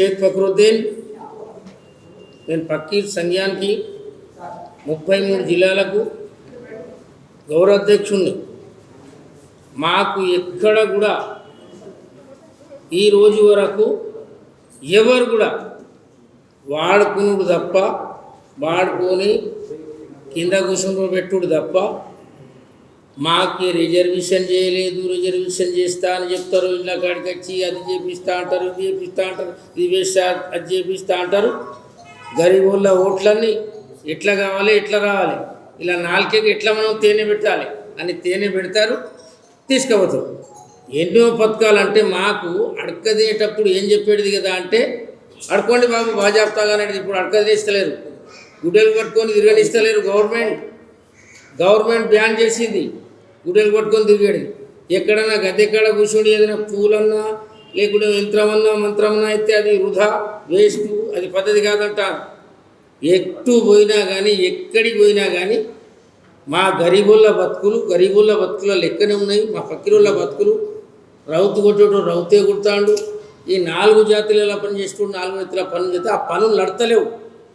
షేక్ ఫక్రుద్దీన్ నేను ఫకీర్ సంఘానికి 33 జిల్లాలకు గౌరవ అధ్యక్షుడిని. మాకు ఎక్కడ కూడా ఈ రోజు వరకు ఎవరు కూడా వాడుకునుడు తప్ప, వాడుకొని కింద కూర్చుని పెట్టుడు తప్ప మాకు రిజర్వేషన్ చేయలేదు, రిజర్వేషన్ చేస్తా అని చెప్తారు. ఇళ్ళ కాడికి వచ్చి అది చేపిస్తా అంటారు, ఇది చేపిస్తా అంటారు, ఇది వేస్తా అది చేపిస్తా అంటారు. గరీబుల ఓట్లన్నీ ఎట్లా కావాలి, ఎట్లా రావాలి, ఇలా నాలుకేకి ఎట్లా మనం తేనె పెట్టాలి అని తేనె పెడతారు, తీసుకుపోతారు. ఎన్నో పథకాలు అంటే మాకు అడకదేటప్పుడు ఏం చెప్పేది కదా అంటే, అడుకోండి బాబు బాజాప్తాగానేది. ఇప్పుడు అడకదేస్తలేరు, గుడ్డలు పట్టుకొని తిరగనిస్తలేరు. గవర్నమెంట్ బ్యాన్ చేసింది గుడ్డలు పట్టుకొని తిరిగాడు. ఎక్కడన్నా గద్దెక్కడ కూర్చొని ఏదైనా పూలన్నా లేకుంటే యంత్రమన్నా మంత్రమన్నా అయితే అది వృధా, వేస్ట్, అది పద్ధతి కాదంటారు. ఎటు పోయినా కానీ, ఎక్కడికి పోయినా కానీ మా గరీబుల బతుకుల లెక్కనే ఉన్నాయి. మా ఫకీరుల బతుకులు రౌతు కొట్టేటో రౌతే కొడతాడు. ఈ 4 జాతులలో పని చేస్తూ 4 ఎత్తుల పనులు చేస్తే ఆ పనులు నడతలేవు.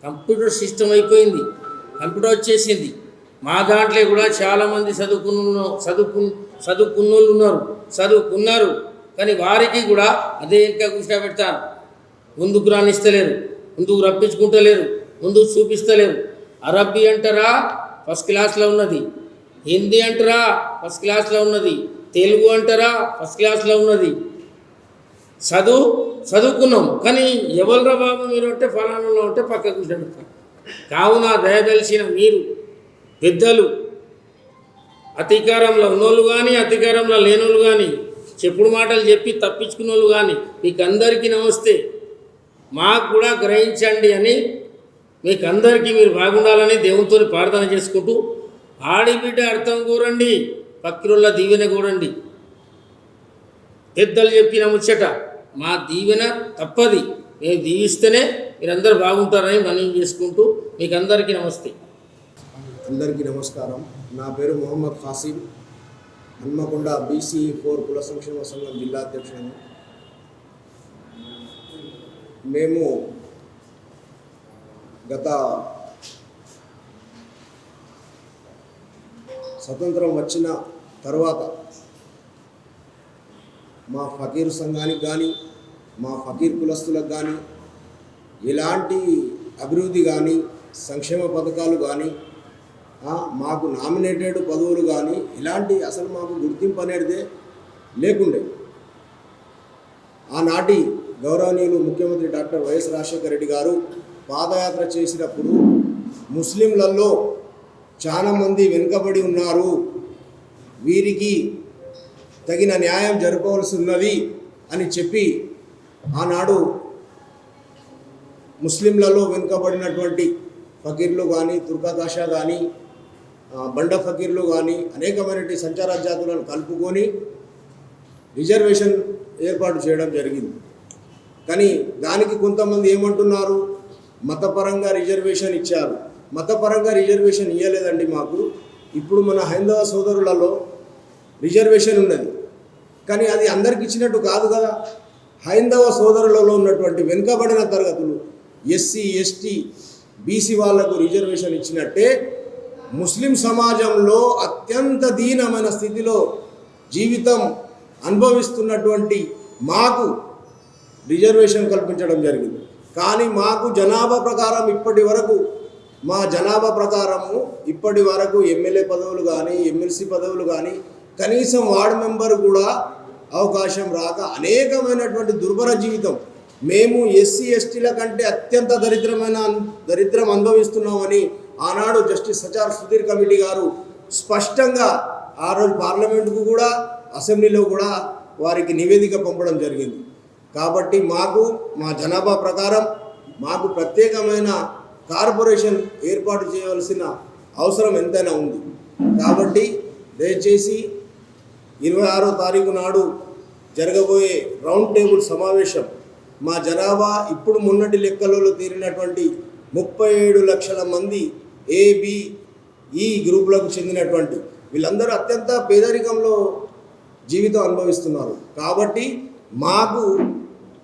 కంప్యూటర్ సిస్టమ్ అయిపోయింది, కంప్యూటర్ వచ్చేసింది. మా దాంట్లో కూడా చాలామంది చదువుకున్నోళ్ళు చదువుకున్నారు. కానీ వారికి కూడా అదే ఇంకా కూర్చోబెడతారు. ముందుకు రానిస్తలేరు, ముందుకు రప్పించుకుంటలేరు, ముందుకు చూపిస్తలేరు. అరబ్బీ అంటారా ఫస్ట్ క్లాస్లో ఉన్నది, హిందీ అంటారా ఫస్ట్ క్లాస్లో ఉన్నది, తెలుగు అంటారా ఫస్ట్ క్లాస్లో ఉన్నది. చదువుకున్నాం కానీ ఎవరిరా బాబు మీరు అంటే ఫలానాలో ఉంటే పక్కకు కూర్చోబెడతారు. కావున దయదలిచిన మీరు పెద్దలు, అధికారంలో ఉన్నోళ్ళు కానీ అధికారంలో లేనోళ్ళు కానీ, చెప్పుడు మాటలు చెప్పి తప్పించుకున్న వాళ్ళు కానీ, మీకు అందరికీ నమస్తే. మాకు కూడా గ్రహించండి అని, మీకు అందరికీ మీరు బాగుండాలని దేవునితో ప్రార్థన చేసుకుంటూ, ఆడిబిడ్డ అర్థం కూరండి, పక్కిరుల దీవెన కూడండి. పెద్దలు చెప్పిన ముచ్చట మా దీవెన తప్పది, మేము దీవిస్తేనే మీరందరూ బాగుంటారని మనవి చేసుకుంటూ మీకు అందరికీ నమస్తే. అందరికీ నమస్కారం. నా పేరు మొహమ్మద్ ఖాసిం, హన్మకొండ BC4 కుల సంక్షేమ సంఘం జిల్లా అధ్యక్షుడు. మేము గత స్వతంత్రం వచ్చిన తర్వాత మా ఫకీర్ సంఘానికి కానీ, మా ఫకీర్ కులస్తులకు కానీ ఎలాంటి అభివృద్ధి కానీ, సంక్షేమ పథకాలు కానీ, మాకు నామినేటెడ్ పదవులు కానీ ఇలాంటి అసలు మాకు గుర్తింపు అనేదే లేకుండే. ఆనాటి గౌరవనీయులు ముఖ్యమంత్రి డాక్టర్ వైఎస్ రాజశేఖర రెడ్డి గారు పాదయాత్ర చేసినప్పుడు ముస్లింలలో చాలామంది వెనుకబడి ఉన్నారు, వీరికి తగిన న్యాయం జరపవలసి ఉన్నది అని చెప్పి ఆనాడు ముస్లింలలో వెనుకబడినటువంటి ఫకీర్లు కానీ, తుర్కాకాషా కానీ, బండ ఫకీర్లు కానీ అనేకమైనటువంటి సంచార జాతులను కలుపుకొని రిజర్వేషన్ ఏర్పాటు చేయడం జరిగింది. కానీ దానికి కొంతమంది ఏమంటున్నారు, మతపరంగా రిజర్వేషన్ ఇచ్చారు. మతపరంగా రిజర్వేషన్ ఇవ్వలేదండి మాకు. ఇప్పుడు మన హైందవ సోదరులలో రిజర్వేషన్ ఉన్నది, కానీ అది అందరికి ఇచ్చినట్టు కాదు కదా. హైందవ సోదరులలో ఉన్నటువంటి వెనుకబడిన తరగతులు SC, ST, BC వాళ్లకు రిజర్వేషన్ ఇచ్చినట్టే ముస్లిం సమాజంలో అత్యంత దీనమైన స్థితిలో జీవితం అనుభవిస్తున్నటువంటి మాకు రిజర్వేషన్ కల్పించడం జరిగింది. కానీ మాకు జనాభా ప్రకారం ఇప్పటి వరకు ఎమ్మెల్యే పదవులు కానీ, MLC పదవులు కానీ, కనీసం వార్డు మెంబర్ కూడా అవకాశం రాక అనేకమైనటువంటి దుర్భర జీవితం. మేము SC, STల కంటే అత్యంత దరిద్రం అనుభవిస్తున్నామని ఆనాడు జస్టిస్ సచార్ సుధీర్ కమిటీ గారు స్పష్టంగా ఆ రోజు పార్లమెంటుకు కూడా, అసెంబ్లీలో కూడా వారికి నివేదిక పంపడం జరిగింది. కాబట్టి మాకు మా జనాభా ప్రకారం మాకు ప్రత్యేకమైన కార్పొరేషన్ ఏర్పాటు చేయవలసిన అవసరం ఎంతైనా ఉంది. కాబట్టి దయచేసి 26వ తారీఖు నాడు జరగబోయే రౌండ్ టేబుల్ సమావేశం మా జనాభా ఇప్పుడు మొన్నటి లెక్కలలో తీరినటువంటి 37 లక్షల మంది AB-E గ్రూపులకు చెందినటువంటి వీళ్ళందరూ అత్యంత పేదరికంలో జీవితం అనుభవిస్తున్నారు. కాబట్టి మాకు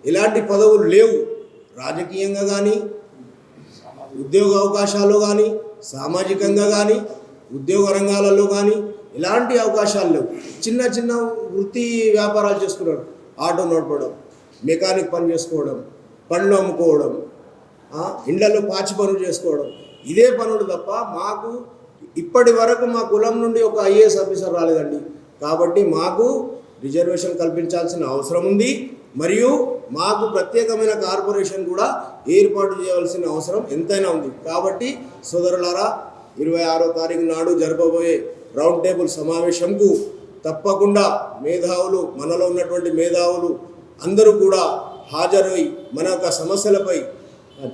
ఎలాంటి పదవులు లేవు. రాజకీయంగా కానీ, ఉద్యోగ అవకాశాలు కానీ, సామాజికంగా కానీ, ఉద్యోగ రంగాలలో కానీ ఎలాంటి అవకాశాలు లేవు. చిన్న చిన్న వృత్తి వ్యాపారాలు చేసుకున్నాడు, ఆటో నడపడం, మెకానిక్ పని చేసుకోవడం, పండ్లు అమ్ముకోవడం, ఇండ్లలో పాచి పనులు చేసుకోవడం, ఇదే పనులు తప్ప మాకు ఇప్పటి వరకు మా కులం నుండి ఒక ఐఏఎస్ ఆఫీసర్ రాలేదండి. కాబట్టి మాకు రిజర్వేషన్ కల్పించాల్సిన అవసరం ఉంది. మరియు మాకు ప్రత్యేకమైన కార్పొరేషన్ కూడా ఏర్పాటు చేయవలసిన అవసరం ఎంతైనా ఉంది. కాబట్టి సోదరులారా, 26వ తారీఖు నాడు జరపబోయే రౌండ్ టేబుల్ సమావేశంకు తప్పకుండా మేధావులు, మనలో ఉన్నటువంటి మేధావులు అందరూ కూడా హాజరై మన యొక్క సమస్యలపై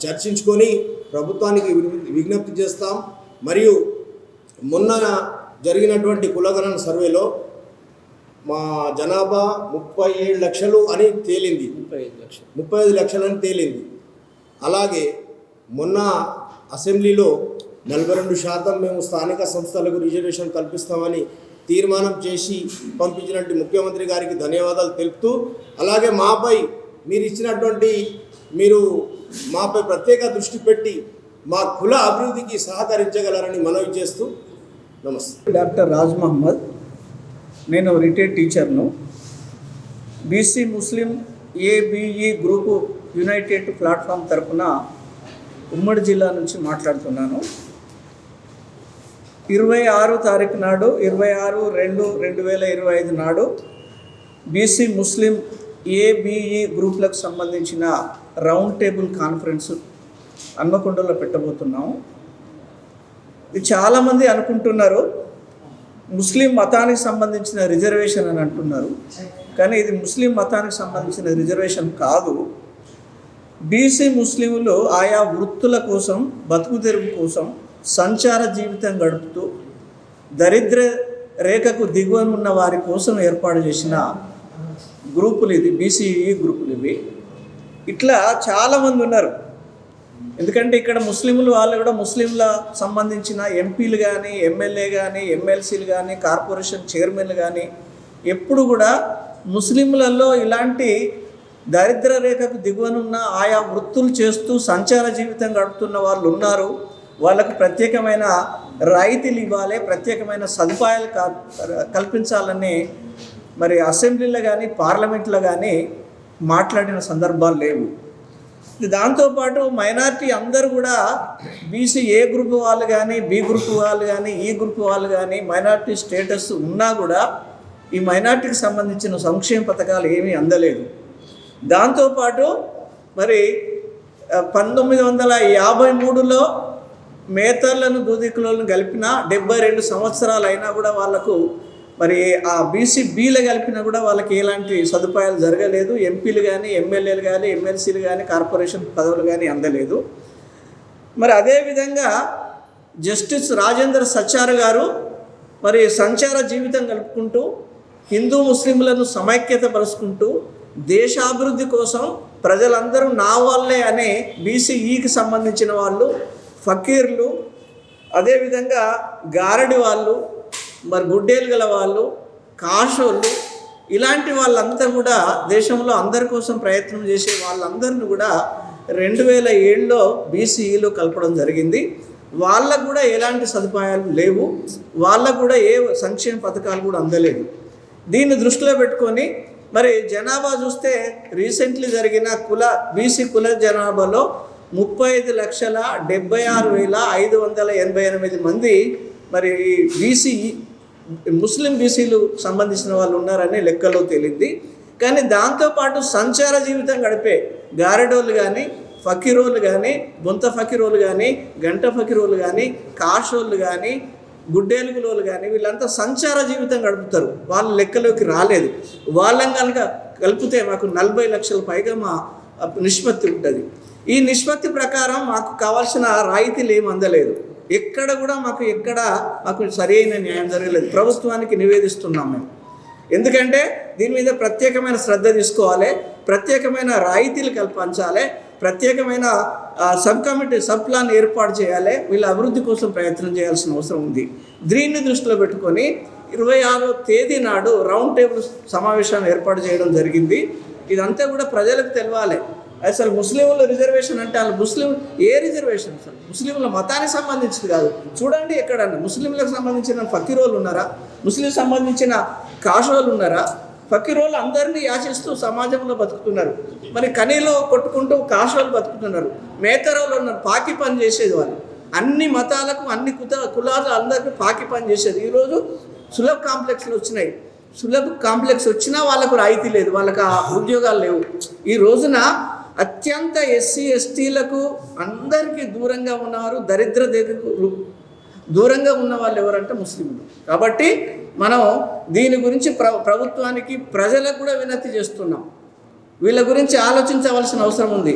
చర్చించుకొని ప్రభుత్వానికి విజ్ఞప్తి చేస్తాం. మరియు మొన్న జరిగినటువంటి కులగణన సర్వేలో మా జనాభా 37 లక్షలు అని తేలింది, 35 లక్షలు అని తేలింది. అలాగే మొన్న అసెంబ్లీలో 42% మేము స్థానిక సంస్థలకు రిజర్వేషన్ కల్పిస్తామని తీర్మానం చేసి పంపించినట్టు ముఖ్యమంత్రి గారికి ధన్యవాదాలు తెలుపుతూ, అలాగే మీరు మాపై ప్రత్యేక దృష్టి పెట్టి మా కుల అభివృద్ధికి సహకరించగలరని మనవి చేస్తూ నమస్తే. డాక్టర్ రాజ్ మహమ్మద్, నేను రిటైర్డ్ టీచర్ను. బీసీ ముస్లిం ఏబిఈ గ్రూపు యునైటెడ్ ప్లాట్ఫామ్ తరఫున ఉమ్మడి జిల్లా నుంచి మాట్లాడుతున్నాను. 26 తారీఖు నాడు 26/2/2025 నాడు బీసీ ముస్లిం ఏబిఈ గ్రూపులకు సంబంధించిన రౌండ్ టేబుల్ కాన్ఫరెన్స్ హన్మకొండలో పెట్టబోతున్నాము. ఇది చాలామంది అనుకుంటున్నారు ముస్లిం మతానికి సంబంధించిన రిజర్వేషన్ అని అంటున్నారు, కానీ ఇది ముస్లిం మతానికి సంబంధించిన రిజర్వేషన్ కాదు. బీసీ ముస్లింలు ఆయా వృత్తుల కోసం, బతుకు తెరువు కోసం సంచార జీవితం గడుపుతూ దరిద్ర రేఖకు దిగువన ఉన్న వారి కోసం ఏర్పాటు చేసిన గ్రూపులు ఇది, బీసీఈ గ్రూపులు ఇవి. ఇట్లా చాలామంది ఉన్నారు. ఎందుకంటే ఇక్కడ ముస్లింలు వాళ్ళు కూడా ముస్లింల సంబంధించిన ఎంపీలు కానీ, ఎమ్మెల్యే కానీ, ఎమ్మెల్సీలు కానీ, కార్పొరేషన్ చైర్మన్లు కానీ ఎప్పుడు కూడా ముస్లింలలో ఇలాంటి దరిద్ర రేఖకు దిగువనున్న ఆయా వృత్తులు చేస్తూ సంచార జీవితం గడుపుతున్న వాళ్ళు ఉన్నారు. వాళ్ళకు ప్రత్యేకమైన రాయితీలు ఇవ్వాలి, ప్రత్యేకమైన సదుపాయాలు కల్పించాలని మరి అసెంబ్లీలో కానీ పార్లమెంట్లో కానీ మాట్లాడిన సందర్భాలు లేవు. దాంతోపాటు మైనార్టీ అందరూ కూడా బీసీ ఏ గ్రూప్ వాళ్ళు కానీ, బి గ్రూప్ వాళ్ళు కానీ, ఈ గ్రూప్ వాళ్ళు కానీ మైనార్టీ స్టేటస్ ఉన్నా కూడా ఈ మైనార్టీకి సంబంధించిన సంక్షేమ పథకాలు ఏమీ అందలేదు. దాంతోపాటు మరి 1953లో మేతర్లను దూదికులను కలిపిన 72 సంవత్సరాలు అయినా కూడా వాళ్లకు మరి ఆ బీసీ బీలు కలిపినా కూడా వాళ్ళకి ఎలాంటి సదుపాయాలు జరగలేదు. ఎంపీలు కానీ, ఎమ్మెల్యేలు కానీ, ఎమ్మెల్సీలు కానీ, కార్పొరేషన్ పదవులు కానీ అందలేదు. మరి అదేవిధంగా జస్టిస్ రాజేంద్ర సచార్ గారు మరి సంచార జీవితం గడుపుకుంటూ హిందూ ముస్లింలను సమైక్యత పరుచుకుంటూ దేశాభివృద్ధి కోసం ప్రజలందరూ నా వాళ్ళే అనే బీసీఈకి సంబంధించిన వాళ్ళు, ఫకీర్లు, అదేవిధంగా గారడి వాళ్ళు, మరి గుడ్డేలు గల వాళ్ళు, కాషోళ్ళు, ఇలాంటి వాళ్ళంతా కూడా దేశంలో అందరి కోసం ప్రయత్నం చేసే వాళ్ళందరినీ కూడా 2007లో బీసీఈలో కలపడం జరిగింది. వాళ్ళకు కూడా ఎలాంటి సదుపాయాలు లేవు, వాళ్ళకు కూడా ఏ సంక్షేమ పథకాలు కూడా అందలేదు. దీన్ని దృష్టిలో పెట్టుకొని మరి జనాభా చూస్తే రీసెంట్లీ జరిగిన బీసీ కుల జనాభాలో 35,76,588 మంది మరి బీసీ ముస్లిం బీసీలు సంబంధించిన వాళ్ళు ఉన్నారని లెక్కలో తేలింది. కానీ దాంతోపాటు సంచార జీవితం గడిపే గారెడోళ్ళు కానీ, ఫకీరోళ్ళు కానీ, బొంత ఫకీరోళ్ళు కానీ, గంట ఫకీరోళ్ళు కానీ, కాషోళ్ళు కానీ, గుడ్డేలుగులోళ్ళు కానీ వీళ్ళంతా సంచార జీవితం గడుపుతారు. వాళ్ళ లెక్కలోకి రాలేదు. వాళ్ళని కనుక కలిపితే మాకు 40 లక్షల పైగా మా నిష్పత్తి ఉంటుంది. ఈ నిష్పత్తి ప్రకారం మాకు కావాల్సిన రాయితీలు ఏమి అందలేదు. ఎక్కడ కూడా మాకు సరైన న్యాయం జరగలేదు. ప్రభుత్వానికి నివేదిస్తున్నాం మేము. ఎందుకంటే దీని మీద ప్రత్యేకమైన శ్రద్ధ తీసుకోవాలి, ప్రత్యేకమైన రాయితీలు కల్పించాలి, ప్రత్యేకమైన సబ్ ప్లాన్ ఏర్పాటు చేయాలి. వీళ్ళ అభివృద్ధి కోసం ప్రయత్నం చేయాల్సిన అవసరం ఉంది. దీన్ని దృష్టిలో పెట్టుకొని 26వ తేదీ నాడు రౌండ్ టేబుల్ సమావేశాన్ని ఏర్పాటు చేయడం జరిగింది. ఇదంతా కూడా ప్రజలకు తెలవాలి. అసలు ముస్లింల రిజర్వేషన్ అంటే వాళ్ళు ముస్లిం ఏ రిజర్వేషన్ అసలు ముస్లింల మతానికి సంబంధించింది కాదు. చూడండి ఎక్కడన్నా ముస్లింలకు సంబంధించిన ఫకీరోళ్ళు ఉన్నారా, ముస్లిం సంబంధించిన కాషోళ్ళు ఉన్నారా? ఫకీరోళ్ళు అందరినీ యాచిస్తూ సమాజంలో బతుకుతున్నారు. మరి కనీలో కొట్టుకుంటూ కాషోళ్ళు బతుకుతున్నారు. మేతరోళ్ళు ఉన్నారు, పాకి పని చేసేది వాళ్ళు. అన్ని మతాలకు అన్ని కులాలు అందరికీ పాకి పని చేసేది. ఈరోజు సులభ్ కాంప్లెక్స్లు వచ్చినాయి. సులభ్ కాంప్లెక్స్ వచ్చినా వాళ్ళకు రాయితీ లేదు, వాళ్ళకి ఆ ఉద్యోగాలు లేవు. ఈ రోజున అత్యంత ఎస్సీ ఎస్టీలకు అందరికీ దూరంగా ఉన్నవారు, దరిద్ర దూరంగా ఉన్న వాళ్ళు ఎవరంటే ముస్లింలు. కాబట్టి మనం దీని గురించి ప్రభుత్వానికి ప్రజలకు కూడా వినతి చేస్తున్నాం. వీళ్ళ గురించి ఆలోచించవలసిన అవసరం ఉంది.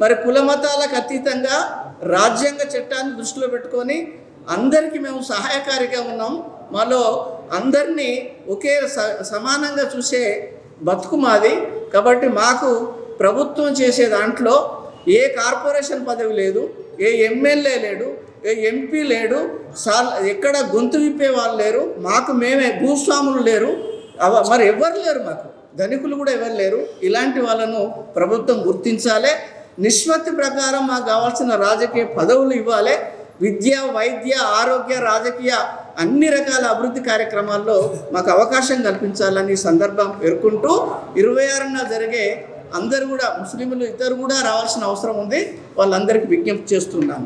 మరి కుల మతాలకు అతీతంగా రాజ్యాంగ చట్టాన్ని దృష్టిలో పెట్టుకొని అందరికీ మేము సహాయకారిగా ఉన్నాం. మాలో అందరినీ ఒకే సమానంగా చూసే బతుకు మాది. కాబట్టి మాకు ప్రభుత్వం చేసే దాంట్లో ఏ కార్పొరేషన్ పదవి లేదు, ఏ ఎమ్మెల్యే లేడు, ఏ ఎంపీ లేడు, ఎక్కడ గొంతు విప్పే వాళ్ళు లేరు. మాకు మేమే భూస్వాములు లేరు, మరి ఎవరు లేరు, మాకు ధనికులు కూడా ఎవరు లేరు. ఇలాంటి వాళ్ళను ప్రభుత్వం గుర్తించాలి. నిష్పత్తి ప్రకారం మాకు కావాల్సిన రాజకీయ పదవులు ఇవ్వాలి. విద్య, వైద్య, ఆరోగ్య, రాజకీయ అన్ని రకాల అభివృద్ధి కార్యక్రమాల్లో మాకు అవకాశం కల్పించాలని సందర్భం పేర్కొంటూ 26న జరిగే అందరూ కూడా ముస్లింలు ఇద్దరు కూడా రావాల్సిన అవసరం ఉంది. వాళ్ళందరికీ విజ్ఞప్తి చేస్తున్నాను.